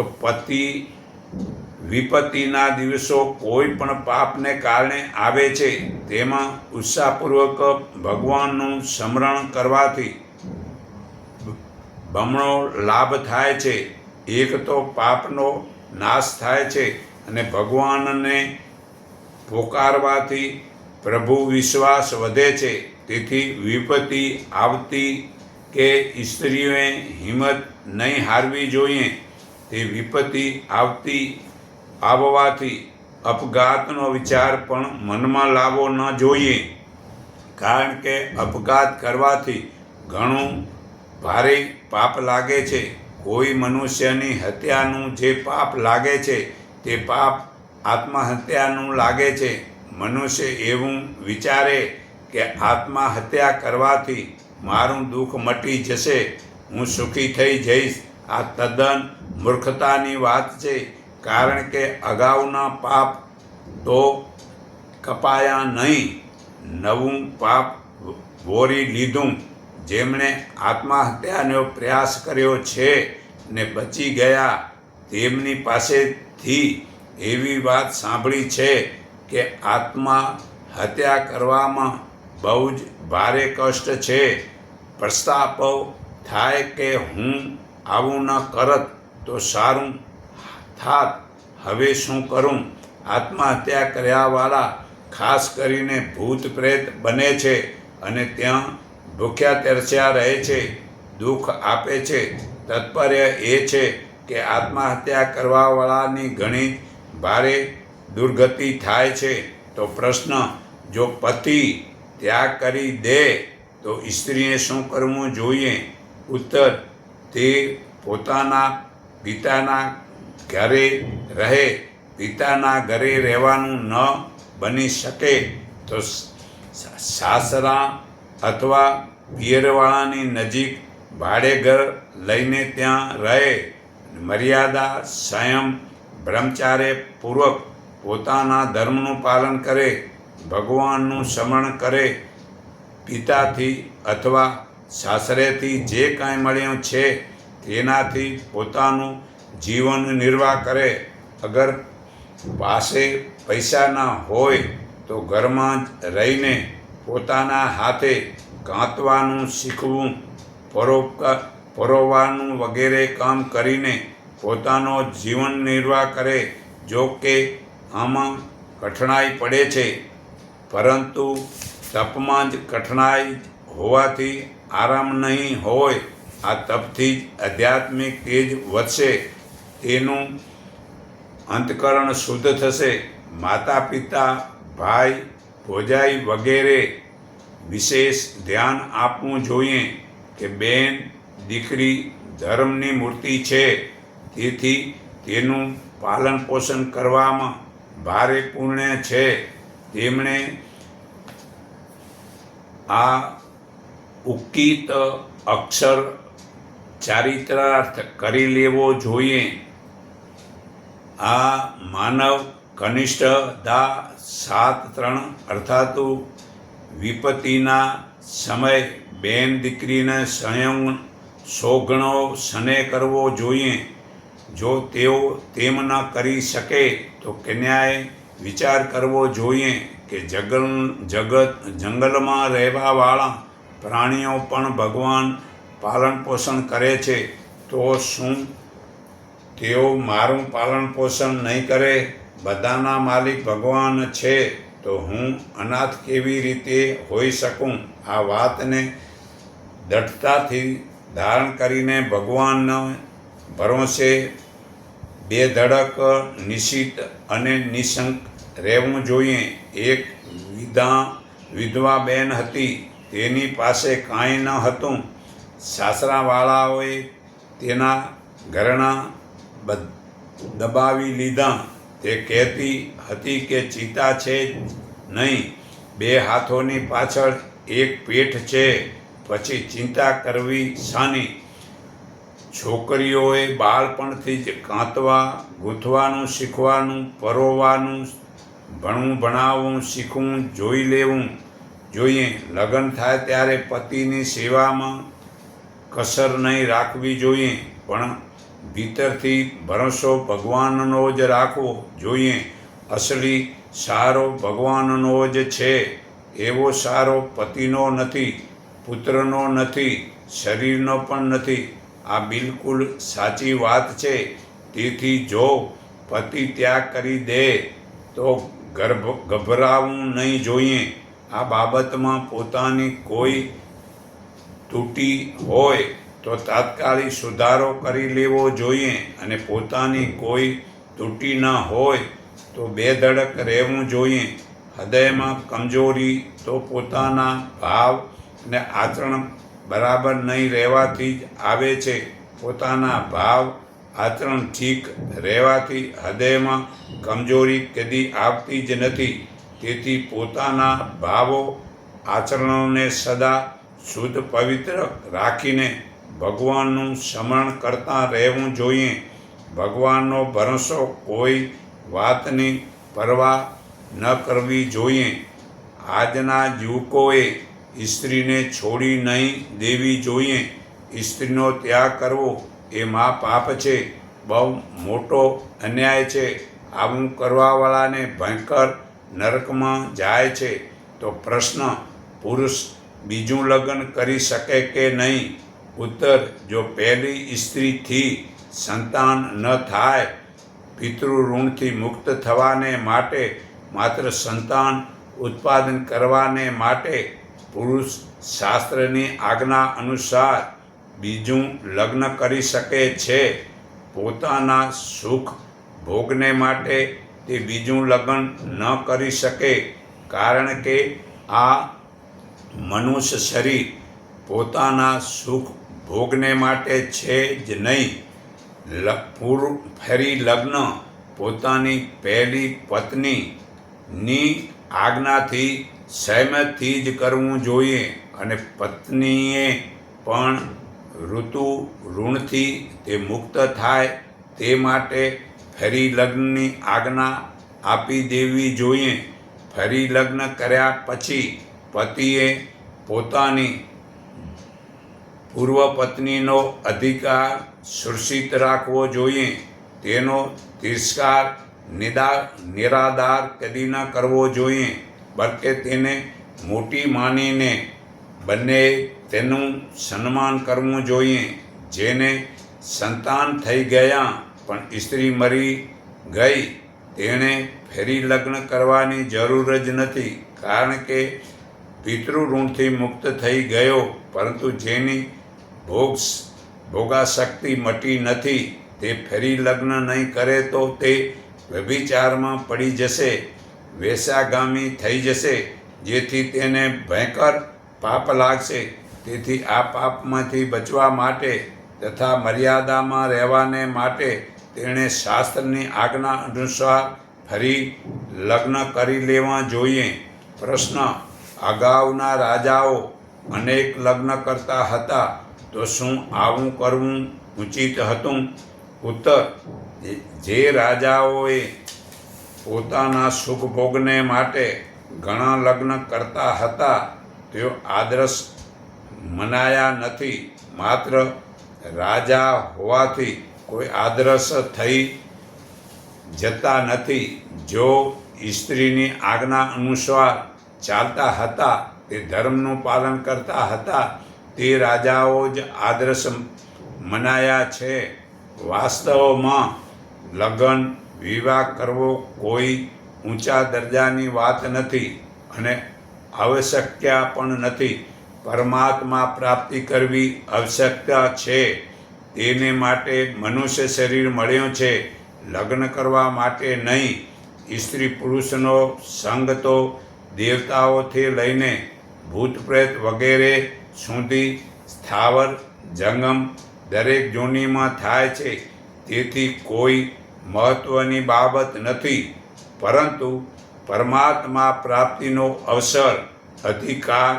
વિપત્તિના દિવસો કોઈ પણ પાપને કારણે આવે છે, તેમાં ઉત્સાહપૂર્વક ભગવાનનું સ્મરણ કરવાથી બમણો લાભ થાય છે. એક તો પાપનો નાશ થાય છે અને ભગવાનને પોકારવાથી પ્રભુ વિશ્વાસ વધે છે. તેથી વિપત્તિ આવતી કે સ્ત્રીઓએ હિંમત નહીં હારવી જોઈએ. તે વિપત્તિ આવવાથી અપઘાતનો વિચાર પણ મનમાં લાવવો ન જોઈએ, કારણ કે અપઘાત કરવાથી ઘણું ભારે પાપ લાગે છે. કોઈ મનુષ્યની હત્યાનું જે પાપ લાગે છે તે પાપ આત્મહત્યાનું લાગે છે. મનુષ્ય એવું વિચારે કે આત્મહત્યા કરવાથી મારું દુઃખ મટી જશે, હું સુખી થઈ જઈશ. આ તદ્દન મૂર્ખતાની વાત છે, કારણ કે અગાઉના પાપ તો કપાયા નહીં, નવું પાપ વોરી લીધું. જેમણે આત્મહત્યાનો પ્રયાસ કર્યો છે ને બચી ગયા, તેમની પાસેથી એવી વાત સાંભળી છે કે આત્મહત્યા કરવામાં બહુ જ ભારે કષ્ટ છે. પશ્ચાતાપ થાય કે હું આવું ન કરત તો સારું થાત, હવે શું કરું? આત્મહત્યા કર્યાવાળા ખાસ કરીને ભૂત પ્રેત બને છે અને ત્યાં ભૂખ્યા તરસ્યા રહે છે, દુઃખ આપે છે. તાત્પર્ય એ છે કે આત્મહત્યા કરવાવાળાની ઘણી ભારે દુર્ગતિ થાય છે. તો પ્રશ્ન, જો પતિ ત્યાગ કરી દે તો સ્ત્રીએ શું કરવું જોઈએ? ઉત્તર, તે પોતાના પિતાના ઘરે રહે. પિતાના ઘરે રહેવાનું ન બની શકે તો સાસરા અથવા પિયરવાળાની નજીક ભાડે ઘર લઈને ત્યાં રહે. મર્યાદા, સંયમ, બ્રહ્મચાર્યપૂર્વક પોતાના ધર્મનું પાલન કરે, ભગવાનનું સ્મરણ કરે, પિતાથી અથવા સાસરેથી જે કાંઈ મળ્યું છે તેનાથી પોતાનું જીવન નિર્વાહ કરે. અગર પાસે પૈસા ન હોય તો ઘરમાં જ રહીને પોતાના હાથે કાંતવાનું શીખવું, પરોવવાનું વગેરે કામ કરીને પોતાનો જીવન નિર્વાહ કરે. જો કે આમાં કઠણાઈ પડે છે, પરંતુ તપમાં જ કઠણાઈ હોવાથી આરામ નહીં હોય. આ તપથી જ આધ્યાત્મિક તેજ વધશે, તેનું અંતકરણ શુદ્ધ થશે. માતા પિતા, ભાઈ, ભોજાઈ વગેરે વિશેષ ધ્યાન આપવું જોઈએ કે બેન દીકરી ધર્મની મૂર્તિ છે, તેથી તેનું પાલન પોષણ કરવામાં ભારે પુણ્ય છે. તેમણે આ ઉક્કિત અક્ષર ચારિત્રાર્થ કરી લેવો જોઈએ. આ માનવ કનિષ્ઠ 7:3 અર્થાત વિપત્તિના સમય બેન દીકરીને સંયમ સોગણો સ્નેહ કરવો જોઈએ. જો તેઓ તેમ ન કરી શકે તો કન્યાએ વિચાર કરવો જોઈએ કે જંગલમાં રહેવાવાળા પ્રાણીઓ પણ ભગવાન પાલન પોષણ કરે છે, તો શું તેઓ મારું પાલન પોષણ નહીં કરે? બધાના માલિક ભગવાન છે, તો હું અનાથ કેવી રીતે હોઈ શકું? આ વાતને દૃઢતાથી ધારણ કરીને ભગવાનને ભરોસે બેધડક, નિશ્ચિત અને નિશંક રહેવું જોઈએ. એક વિધવા બેન હતી, તેની પાસે કાંઈ ન હતું. સાસરાવાળાઓએ તેના ઘરેણાં દબાવી લીધા. તે કહેતી હતી કે ચિંતા છે જ નહીં, 2 હાથોની પાછળ એક પેઠ છે, પછી ચિંતા કરવી શાની? છોકરીઓએ બાળપણથી જ કાંતવા, ગૂંથવાનું શીખવાનું, પરોવવાનું, ભણાવવું શીખવું જોઈ લેવું જોઈએ. લગ્ન થાય ત્યારે પતિની સેવામાં કસર નહીં રાખવી જોઈએ, પણ ભીતરથી ભરોસો ભગવાનનો જ રાખવો જોઈએ. અસલી સહારો ભગવાનનો જ છે. એવો સહારો પતિનો નથી, પુત્રનો નથી, શરીરનો પણ નથી. આ બિલકુલ સાચી વાત છે. તેથી જો પતિ ત્યાગ કરી દે તો ગભરાવું નહીં જોઈએ. આ બાબતમાં પોતાની કોઈ તૂટી હોય તો તાત્કાલિક સુધારો કરી લેવો જોઈએ, અને પોતાની કોઈ તૂટી ન હોય તો બેધડક રહેવું જોઈએ. હૃદયમાં કમજોરી તો પોતાના ભાવ અને આચરણ બરાબર નહીં રહેવાથી જ આવે છે. પોતાના ભાવ આચરણ ઠીક રહેવાથી હૃદયમાં કમજોરી કદી આવતી જ નથી. તેથી પોતાના ભાવો આચરણોને સદા શુદ્ધ પવિત્ર રાખીને ભગવાનનું સ્મરણ કરતા રહેવું જોઈએ. ભગવાનનો ભરોસો કોઈ વાતની પરવા ન કરવી જોઈએ. આજના યુવકોએ સ્ત્રીને છોડી નહીં દેવી જોઈએ. સ્ત્રીનો ત્યાગ કરવો એ મહાપાપ છે, બહુ મોટો અન્યાય છે. આવું કરવાવાળાને ભયંકર નરકમાં જાય છે. તો પ્રશ્ન, પુરુષ બીજું લગ્ન કરી શકે કે નહીં? ઉત્તર, જો પહેલી સ્ત્રીથી સંતાન ન થાય, પિતૃ ઋણથી મુક્ત થવાને માટે, માત્ર સંતાન ઉત્પાદન કરવાને માટે પુરુષ શાસ્ત્રની આજ્ઞા અનુસાર બીજું લગ્ન કરી શકે છે. પોતાના સુખ ભોગને માટે તે બીજું લગ્ન ન કરી શકે, કારણ કે આ મનુષ્ય શરીર પોતાના સુખ ભોગને માટે છે જ નહીં. ફરી લગ્ન પોતાની પહેલી પત્નીની આજ્ઞાથી સહેમતથી જ કરવું જોઈએ, અને પત્નીએ પણ ઋતુ ઋણથી તે મુક્ત થાય તે માટે ફરી લગ્નની આજ્ઞા આપી દેવી જોઈએ. ફરી લગ્ન કર્યા પછી પતિએ પોતાની પૂર્વ પત્નીનો અધિકાર સુરક્ષિત રાખવો જોઈએ. તેનો તિરસ્કાર નિરાધાર કદી ન કરવો જોઈએ, બલકે તેને મોટી માનીને બંને તેનું સન્માન કરવું જોઈએ. જેને સંતાન થઈ ગયા પણ સ્ત્રી મરી ગઈ, તેણે ફરી લગ્ન કરવાની જરૂર જ નથી, કારણ કે પિતૃ ઋણથી મુક્ત થઈ ગયો. પરંતુ જેની ભોગાશક્તિ મટી નથી, તે ફરી લગ્ન નહીં કરે તો તે વ્યભિચારમાં પડી જશે, વેશ્યાગામી થઈ જશે, જેથી તેને ભયંકર પાપ લાગશે. તેથી આ પાપમાંથી બચવા માટે તથા મર્યાદામાં રહેવાને માટે તેણે શાસ્ત્રની આજ્ઞા અનુસાર ફરી લગ્ન કરી લેવા જોઈએ. પ્રશ્ન, અગાઉના રાજાઓ અનેક લગ્ન કરતા હતા, તો શું આવું કરવું ઉચિત હતું? ઉત્તર, જે રાજાઓએ પોતાના સુખભોગને માટે ઘણા લગ્ન કરતા હતા, તેઓ આદર્શ મનાયા નથી. માત્ર રાજા હોવાથી કોઈ આદર્શ થઈ જતા નથી. જો સ્ત્રીની આજ્ઞા અનુસાર ચાલતા હતા, તે ધર્મનું પાલન કરતા હતા, તે રાજાઓ જ આદર્શ મનાયા છે. વાસ્તવમાં લગ્ન વિવાહ કરવો કોઈ ઊંચા દરજાની વાત નથી અને આવશ્યક પણ નથી. પરમાત્મા પ્રાપ્તિ કરવી આવશ્યક છે. તેને માટે મનુષ્ય શરીર મળ્યો છે, લગ્ન કરવા માટે નહીં. સ્ત્રી પુરુષનો સંગ તો દેવતાઓથી લઈને ભૂત પ્રેત વગેરે સુધી સ્થાવર જંગમ દરેક જોનીમાં થાય છે. તેથી કોઈ મહત્વની બાબત નથી. પરંતુ પરમાત્મા પ્રાપ્તિનો અવસર, અધિકાર,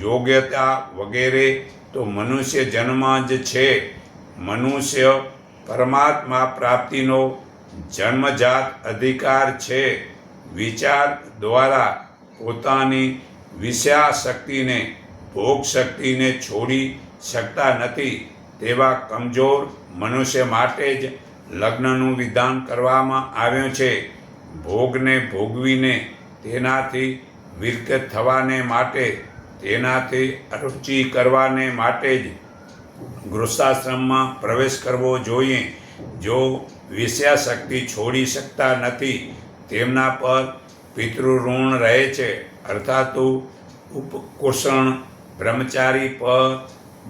યોગ્યતા વગેરે તો મનુષ્ય જન્મ જ છે. મનુષ્ય પરમાત્મા પ્રાપ્તિનો જન્મજાત અધિકાર છે. વિચાર દ્વારા પોતાની વિષયાશક્તિને, ભોગ શક્તિને છોડી શકતા નથી. તેવા કમજોર મનુષ્ય માટે જ લગ્નનું વિધાન કરવામાં આવ્યું છે. ભોગને ભોગવીને તેનાથી વિરક્ત થવાને માટે, તેનાથી અરુચિ કરવાને માટે જ ગૃહસ્થાશ્રમમાં પ્રવેશ કરવો જોઈએ. જો વિષયાશક્તિ છોડી શકતા નથી, તેમના પર પિતૃ ઋણ રહે છે, અર્થાત ઉપકુષણ બ્રહ્મચારી પર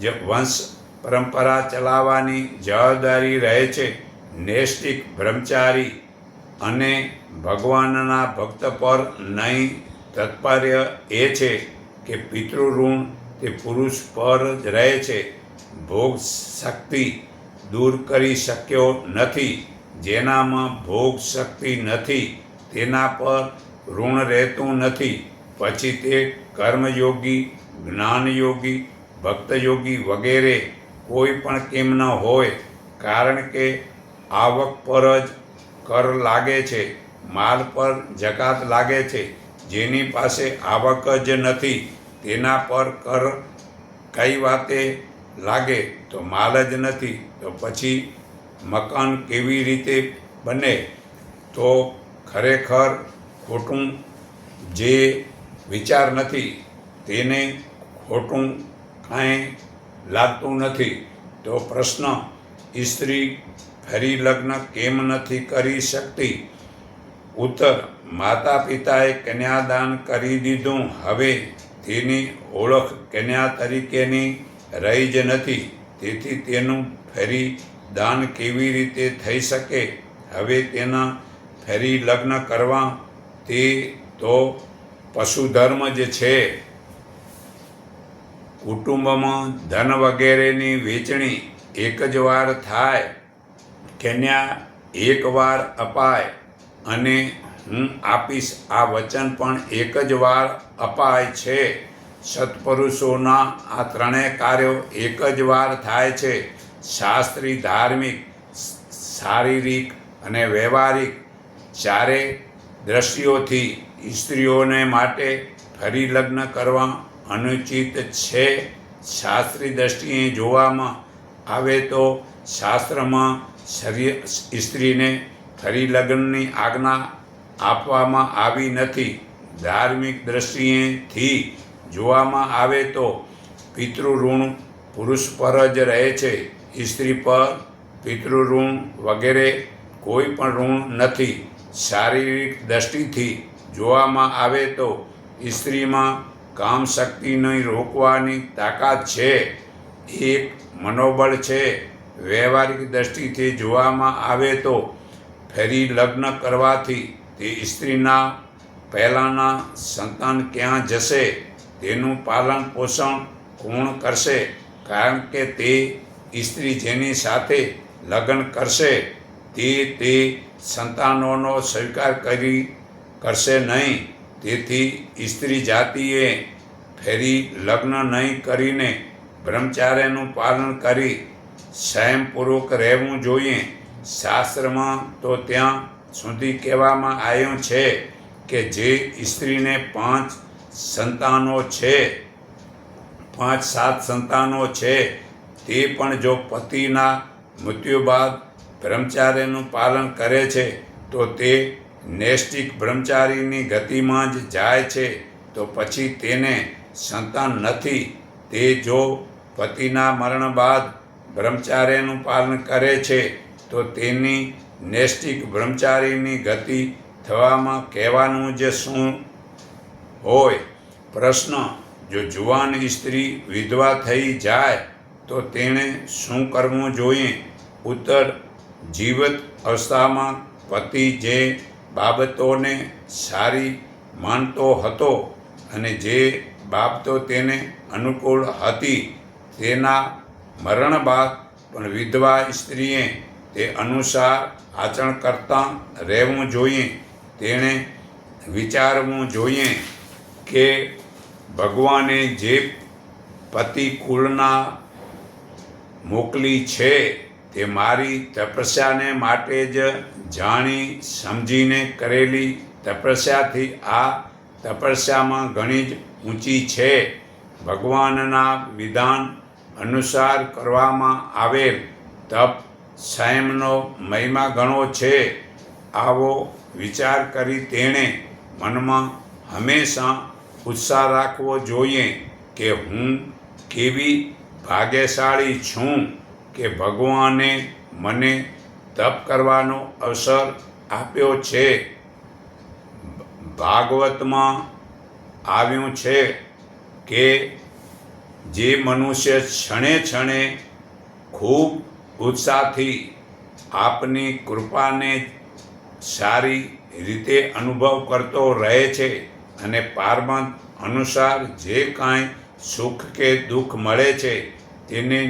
જ વંશ પરંપરા ચલાવવાની જવાબદારી રહે છે. નૈષ્ઠિક બ્રહ્મચારી અને ભગવાનના ભક્ત પર નહીં. તાત્પર્ય એ છે કે પિતૃઋણ તે પુરુષ પર જ રહે છે. ભોગ શક્તિ દૂર કરી શક્યો નથી. જેનામાં ભોગ શક્તિ નથી તેના પર ઋણ રહેતું નથી. પછી તે કર્મયોગી, જ્ઞાનયોગી, ભક્તયોગી વગેરે કોઈ પણ કેમ ન હોય, કારણ કે આવક પર જ કર લાગે છે, માલ પર જકાત લાગે છે. જેની પાસે આવક જ નથી તેના પર કર કઈ વાતે લાગે? તો માલ જ નથી તો પછી મકાન કેવી રીતે બને? તો ખરેખર ખોટું. જે વિચાર નથી તેને ખોટું કાંઈ લાગતું નથી. તો પ્રશ્ન: સ્ત્રી ફરી લગ્ન કેમ નથી કરી શકતી? ઉત્તર: માતા પિતાએ કન્યાદાન કરી દીધું. હવે તેની ઓળખ કન્યા તરીકેની રહી જ નથી. તેથી તેનું ફરી દાન કેવી રીતે થઈ શકે? હવે તેના ફરી લગ્ન કરવા તે તો પશુધર્મ જ છે. કુટુંબમાં ધન વગેરેની વહેંચણી એક જ વાર થાય. કન્યા એક વાર અપાય અને હું આપીશ આ વચન પણ એક જ વાર અપાય છે. સત્પુરુષોના આ ત્રણેય કાર્યો એક જ વાર થાય છે. શાસ્ત્રી, ધાર્મિક, શારીરિક અને વ્યવહારિક ચારે દ્રષ્ટિઓથી સ્ત્રીઓને માટે ફરી લગ્ન કરવા અનુચિત છે. શાસ્ત્રી દ્રષ્ટિએ જોવામાં આવે તો શાસ્ત્રમાં સ્ત્રીને ફરી લગ્નની આજ્ઞા આપવામાં આવી નથી. ધાર્મિક દ્રષ્ટિએથી જોવામાં આવે તો પિતૃઋણ પુરુષ પર જ રહે છે. સ્ત્રી પર પિતૃઋણ વગેરે કોઈ પણ ઋણ નથી. શારીરિક દ્રષ્ટિથી જોવામાં આવે તો સ્ત્રીમાં કામ શક્તિને રોકવાની તાકાત છે. એક મનોબળ છે. વ્યવહારિક દ્રષ્ટિથી જોવામાં આવે તો ફરી લગ્ન કરવાથી તે સ્ત્રીના પહેલાંના સંતાન ક્યાં જશે? તેનું પાલન પોષણ કોણ કરશે? કારણ કે તે સ્ત્રી જેની સાથે લગ્ન કરશે તે સંતાનોનો સ્વીકાર કરશે નહીં. તેથી સ્ત્રી જાતિએ ફરી લગ્ન નહીં કરીને બ્રહ્મચાર્યનું પાલન કરી સંયમપૂર્વક રહેવું જોઈએ. શાસ્ત્રમાં તો ત્યાં સુધી કહેવામાં આવ્યું છે કે જે સ્ત્રીને 5 7 સંતાનો છે તે પણ જો પતિના મૃત્યુ બાદ બ્રહ્મચાર્યનું પાલન કરે છે તો તે નૈષ્ઠિક બ્રહ્મચારીની ગતિમાં જ જાય છે. તો પછી તેને સંતાન નથી. તે જો પતિના મરણ બાદ બ્રહ્મચાર્યનું પાલન કરે છે તો તેની નૈષ્ઠિક બ્રહ્મચારીની ગતિ થવામાં કહેવાનું જ શું હોય? પ્રશ્ન: જો જુવાન સ્ત્રી વિધવા થઈ જાય તો તેણે શું કરવું જોઈએ? ઉત્તર: જીવિત અવસ્થામાં પતિ જે બાબતોને સારી માનતો હતો અને જે બાબતો તેને અનુકૂળ હતી તેના મરણ બાદ પણ વિધવા સ્ત્રીએ તે અનુસાર આચરણ કરતાં રહેવું જોઈએ. તેણે વિચારવું જોઈએ કે ભગવાને જે પતિકુળના મોકલી છે તે મારી તપસ્યાને માટે જ જાણી સમજીને કરેલી તપસ્યાથી આ તપસ્યામાં ઘણી જ ઊંચી છે. ભગવાનના વિધાન અનુસાર કરવામાં આવેલ તપ સંયમનો મહિમા ઘણો છે. આવો વિચાર કરી તેણે મનમાં હંમેશા ઉત્સાહ રાખવો જોઈએ કે હું કેવી ભાગ્યશાળી છું કે ભગવાને મને તપ કરવાનો અવસર આપ્યો છે. ભાગવતમાં આવ્યું છે કે જે મનુષ્ય ક્ષણે ક્ષણે ખૂબ ઉત્સાહથી આપની કૃપાને સારી રીતે અનુભવ કરતો રહે છે અને પારમાંત અનુસાર જે કાંઈ સુખ કે દુઃખ મળે છે તેને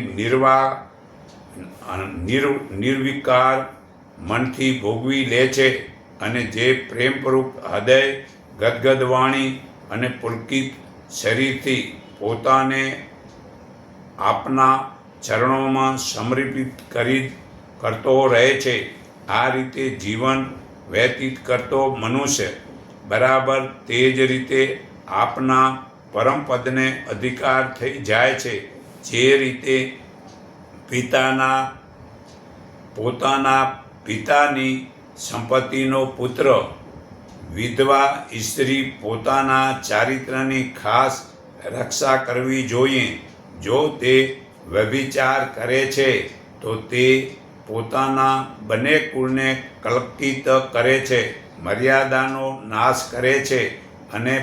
નિર્વિકાર મનથી ભોગવી લે છે અને જે પ્રેમપૂર્વક હૃદય ગદગદ વાણી અને પુલકિત શરીરથી પોતાને આપના ચરણોમાં સમર્પિત કરતો રહે છે, આ રીતે જીવન વ્યતીત કરતો મનુષ્ય બરાબર તે જ રીતે આપના પરમપદને અધિકાર થઈ જાય છે. જે રીતે પોતાના પિતાની સંપત્તિનો પુત્ર, વિધવા સ્ત્રી પોતાના ચારિત્ર્યની ખાસ રક્ષા કરવી જોઈએ. જો તે વ્યભિચાર કરે છે તો તે પોતાના બંને કુળને કલંકિત કરે છે, મર્યાદાનો નાશ કરે છે અને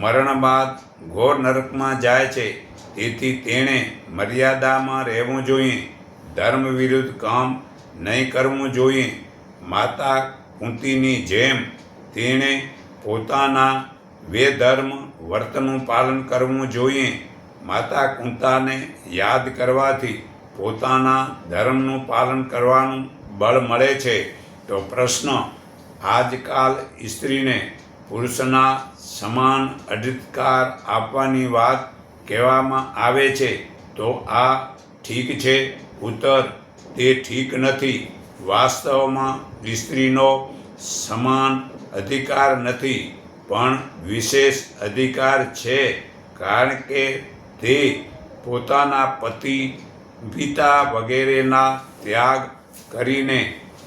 મરણ બાદ ઘોર નરકમાં જાય છે. તેથી તેણે મર્યાદામાં રહેવું જોઈએ, ધર્મ વિરુદ્ધ કામ નહીં કરવું જોઈએ. માતા કુંતીની જેમ તેણે પોતાના વેધર્મ વર્તનું પાલન કરવું જોઈએ. માતા કુંતાને યાદ કરવાથી પોતાના ધર્મનું પાલન કરવાનું બળ મળે છે. તો પ્રશ્ન: આજકાલ સ્ત્રીને પુરુષના સમાન અધિકાર આપવાની વાત કહેવામાં આવે છે, તો આ ઠીક છે? ઉત્તર: તે ઠીક નથી. વાસ્તવમાં સ્ત્રીનો સમાન અધિકાર નથી, પણ વિશેષ અધિકાર છે, કારણ કે તે પોતાના પતિ, પિતા વગેરેના ત્યાગ કરીને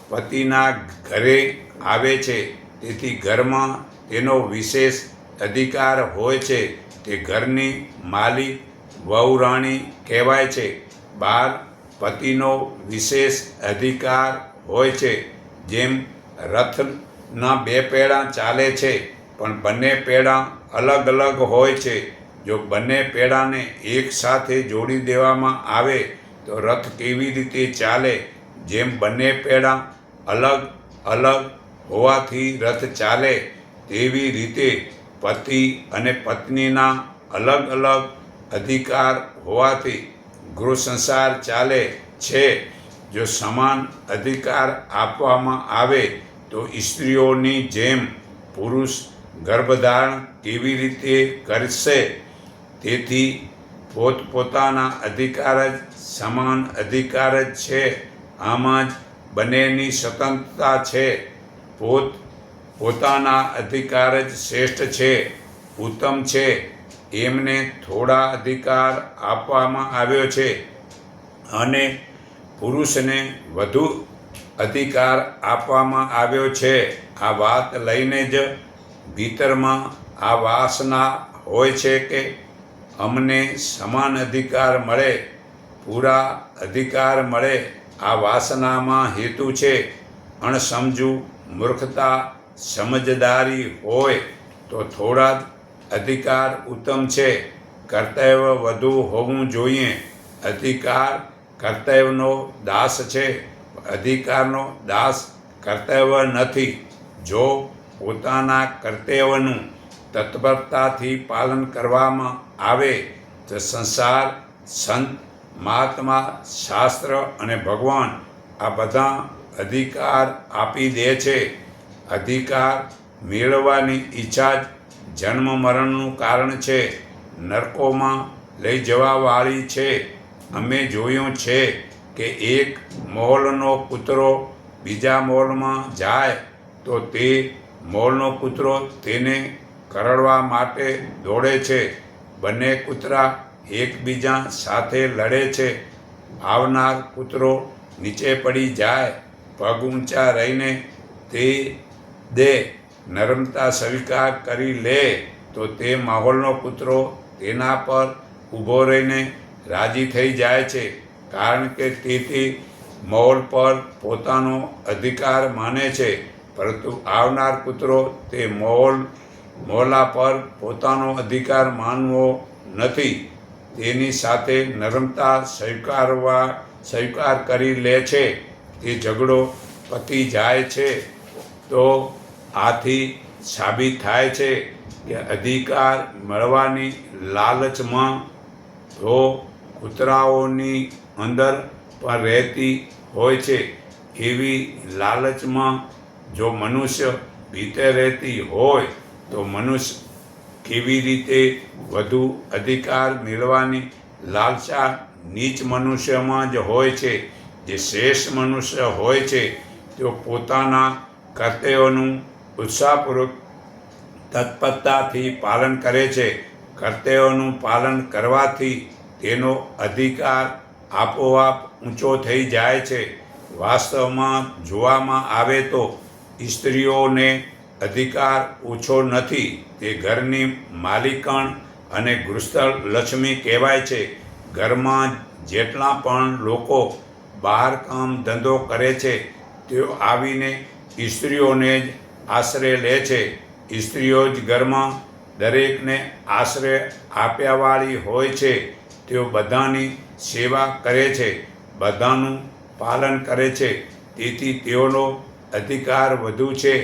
પતિના ઘરે આવે છે. તેથી ઘરમાં તેનો વિશેષ અધિકાર હોય છે. તે ઘરની માલિક, વહુરાણી કહેવાય છે. બહાર પતિનો વિશેષ અધિકાર હોય છે. જેમ રથના 2 પૈડાં ચાલે છે, પણ બંને પૈડાં અલગ અલગ હોય છે. જો બંને પૈડાંને એક સાથે જોડી દેવામાં આવે તો રથ કેવી રીતે ચાલે? જેમ બંને પૈડાં અલગ અલગ હોવાથી રથ ચાલે, તેવી રીતે પતિ અને પત્નીના અલગ અલગ અધિકાર હોવાથી ગૃહ સંસાર ચાલે છે. જો સમાન અધિકાર આપવામાં આવે તો સ્ત્રીઓની જેમ પુરુષ ગર્ભધારણ કેવી રીતે કરશે? તેથી પોતપોતાના અધિકાર જ સમાન અધિકાર જ છે. આમાં જ બંનેની સ્વતંત્રતા છે. પોતાના અધિકાર જ શ્રેષ્ઠ છે, ઉત્તમ છે. એમને થોડા અધિકાર આપવામાં આવ્યો છે અને પુરુષને વધુ અધિકાર આપવામાં આવ્યો છે. આ વાત લઈને જ ભીતરમાં આ વાસના હોય છે કે અમને સમાન અધિકાર મળે, પૂરા અધિકાર મળે. આ વાસનામાં હેતુ છે અણસમજુ, મૂર્ખતા. સમજદારી હોય તો થોડા જ અધિકાર ઉત્તમ છે. કર્તવ્ય વધુ હોવું જોઈએ. અધિકાર કર્તવ્યનો દાસ છે, અધિકારનો દાસ કર્તવ્ય નથી. જો પોતાના કર્તવ્યનું તત્પરતાથી પાલન કરવામાં આવે તો સંસાર, સંત, મહાત્મા, શાસ્ત્ર અને ભગવાન આ બધા અધિકાર આપી દે છે. અધિકાર મેળવવાની ઈચ્છા જ જન્મ મરણનું કારણ છે, નરકોમાં લઈ જવાવાળી છે. અમે જોયું છે કે એક મહોલનો કૂતરો બીજા મહોલમાં જાય તો તે મહોલનો કૂતરો તેને કરડવા માટે દોડે છે. બંને કૂતરા એકબીજા સાથે લડે છે. આવનાર કૂતરો નીચે પડી જાય, પગ ઊંચા રહીને તે નરમતા સ્વીકાર કરી લે તો તે માહોલનો કૂતરો તેના પર ઊભો રહીને રાજી થઈ જાય છે, કારણ કે તે માહોલ પર પોતાનો અધિકાર માને છે. પરંતુ આવનાર કૂતરો તે મહોલા પર પોતાનો અધિકાર માનવો નથી. તેની સાથે નરમતા સ્વીકાર કરી લે છે. તે ઝઘડો પતી જાય છે. તો આથી સાબિત થાય છે કે અધિકાર મળવાની લાલચમાં તો કૂતરાઓની અંદર પણ રહેતી હોય છે. એવી લાલચમાં જો મનુષ્ય ભીતે રહેતી હોય તો મનુષ્ય કેવી રીતે વધુ અધિકાર મેળવવાની લાલસા નીચ મનુષ્યમાં જ હોય છે. જે શ્રેષ્ઠ મનુષ્ય હોય છે તેઓ પોતાના કર્તવ્યોનું ઉત્સાહપૂર્વક તત્પરતાથી પાલન કરે છે. કર્તવ્યોનું પાલન કરવાથી તેનો અધિકાર આપોઆપ ઊંચો થઈ જાય છે. વાસ્તવમાં જોવામાં આવે તો સ્ત્રીઓને અધિકાર ઓછો નથી. તે ઘરની માલિકણ અને ગૃહસ્થલક્ષ્મી કહેવાય છે. ઘરમાં જેટલા પણ લોકો બહાર કામ ધંધો કરે છે તેઓ આવીને સ્ત્રીઓને જ આશ્રય લે છે. સ્ત્રીઓ જ ઘરમાં દરેકને આશ્રય આપ્યાવાળી હોય છે. તેઓ બધાની સેવા કરે છે, બધાનું પાલન કરે છે. તેથી તેઓનો અધિકાર વધુ છે.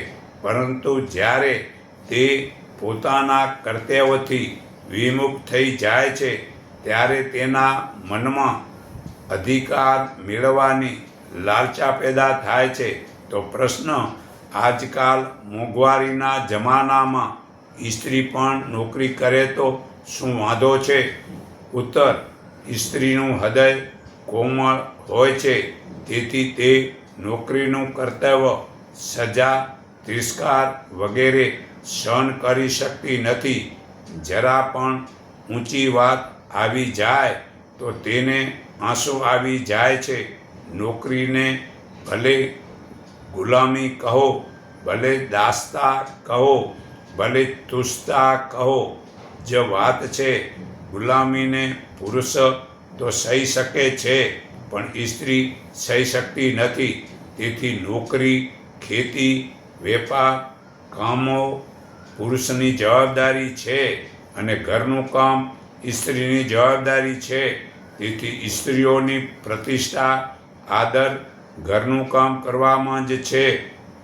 પરંતુ જ્યારે તે પોતાના કર્તવ્યોથી વિમુખ થઈ જાય છે ત્યારે તેના મનમાં અધિકાર મેળવવાની લાલચા પેદા થાય છે. તો પ્રશ્ન, આજકાલ મોંઘવારીના જમાનામાં સ્ત્રી પણ નોકરી કરે તો શું વાંધો છે? ઉત્તર, સ્ત્રીનું હૃદય કોમળ હોય છે. તેથી તે નોકરીનું કર્તવ્ય, સજા, તિરસ્કાર વગેરે સહન કરી શકતી નથી. જરા પણ ઊંચી વાત આવી જાય તો તેને આંસુ આવી જાય છે. નોકરીને ભલે ગુલામી કહો, ભલે દાસતા કહો, ભલે તુષ્ટા કહો, જ વાત છે. ગુલામીને પુરુષ તો સહી શકે છે પણ સ્ત્રી સહી શકતી નથી. તેથી નોકરી, ખેતી, વેપાર, કામો પુરુષની જવાબદારી છે અને ઘરનું કામ સ્ત્રીની જવાબદારી છે. તેથી સ્ત્રીઓની પ્રતિષ્ઠા, આદર ઘરનું કામ કરવામાં જ છે.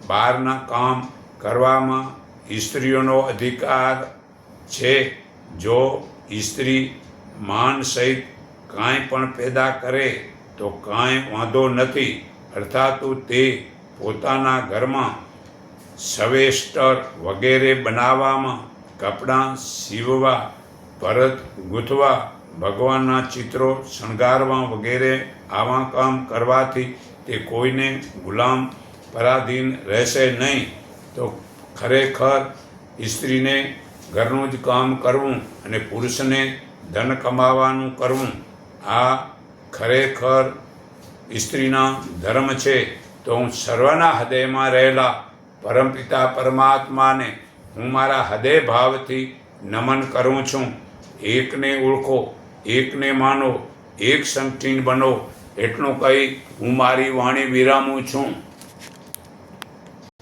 બહારના કામ કરવામાં સ્ત્રીઓનો અધિકાર છે. જો સ્ત્રી માન સહિત કાંઈ પણ પેદા કરે તો કાંઈ વાંધો નથી. અર્થાત તે પોતાના ઘરમાં સ્વેટર વગેરે બનાવવામાં, કપડાં સીવવા, ભરત ગૂંથવા, ભગવાનના ચિત્રો શણગારવા વગેરે આવા કામ કરવાથી તે કોઈને ગુલામ પરાધીન રહેશે નહીં. તો ખરેખર સ્ત્રીને ઘરનું જ કામ કરવું અને પુરુષને ધન કમાવાનું કરવું, આ ખરેખર સ્ત્રીના ધર્મ છે. તો હું સર્વના હૃદયમાં રહેલા પરમપિતા પરમાત્માને હું મારા હૃદય ભાવથી નમન કરું છું. એકને ઓળખો, એકને માનો, એક સંગઠીન બનો. એટલું કહી હું મારી વાણી વિરામું છું.